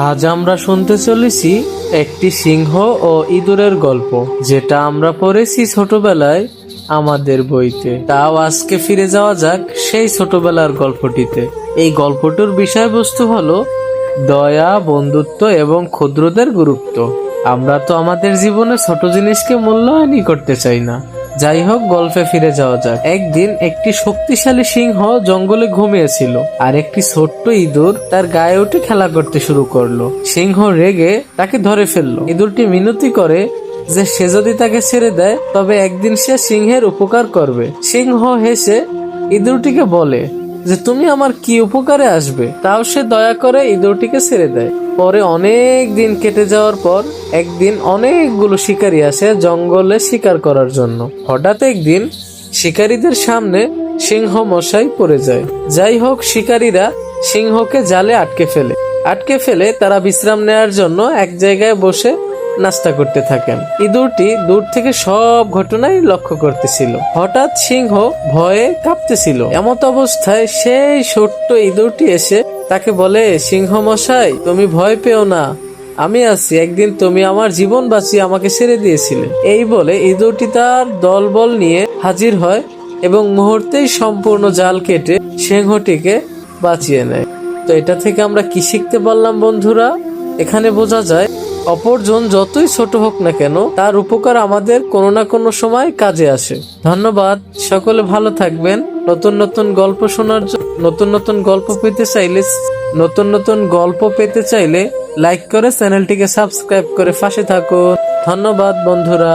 আজ আমরা শুনতে চলেছি একটি সিংহ ও ইঁদুরের গল্প, যেটা আমরা পড়েছি ছোটবেলায় আমাদের বইতে। তাও আজকে ফিরে যাওয়া যাক সেই ছোটবেলার গল্পটিতে। এই গল্পটির বিষয়বস্তু হলো দয়া, বন্ধুত্ব এবং ক্ষুদ্রদের গুরুত্ব। আমরা তো আমাদের জীবনে ছোট জিনিসকে মূল্যায়নই করতে চাই না। যাই হোক, গল্পে ফিরে যাওয়া যাক। একদিন একটি শক্তিশালী সিংহ জঙ্গলে ঘুমিয়েছিল, আর একটি ছোট্ট ইঁদুর তার গায়ে উঠে খেলা করতে শুরু করলো। সিংহ রেগে তাকে ধরে ফেললো। ইঁদুরটি মিনতি করে যে সে যদি তাকে ছেড়ে দেয় তবে একদিন সে সিংহের উপকার করবে। সিংহ হেসে ইঁদুরটিকে বলে যে তুমি আমার কি উপকারে আসবে। তাও সে দয়া করে ইঁদুরটিকে ছেড়ে দেয়। পরে অনেক দিন কেটে যাওয়ার পর একদিন অনেকগুলো শিকারী আসে জঙ্গলে শিকার করার জন্য। হঠাৎ একদিন শিকারীদের সামনে সিংহ মশাই পড়ে যায়। যাই হোক, শিকারীরা সিংহকে জালে আটকে ফেলে তারা বিশ্রাম নেওয়ার জন্য এক জায়গায় বসে নাস্তা করতে থাকেন। ইঁদুরটি দূর থেকে সব ঘটনাই লক্ষ্য করতেছিল। হঠাৎ সিংহ ভয়ে কাঁপতেছিল। এমত অবস্থায় সেই ছোট্ট ইঁদুরটি এসে তাকে বলে, সিংহ মশাই, তুমি ভয় পেও না, আমি আছি। একদিন তুমি আমার জীবন বাঁচিয়ে আমাকে ছেড়ে দিয়েছিলে। এই বলে ইঁদুরটি তার দলবল নিয়ে হাজির হয় এবং মুহূর্তেই সম্পূর্ণ জাল কেটে সিংহটিকে বাঁচিয়ে নেয়। তো এটা থেকে আমরা কি শিখতে পারলাম বন্ধুরা? এখানে বোঝা যায় অপরজন যতই ছোট হোক না কেন, তার উপকার আমাদের কোনো না কোনো সময় কাজে আসে। ধন্যবাদ। সকলে ভালো থাকবেন। নতুন নতুন গল্প শোনার জন্য, নতুন গল্প পেতে চাইলে লাইক করে চ্যানেলটিকে সাবস্ক্রাইব করে পাশে থাকুন। ধন্যবাদ বন্ধুরা।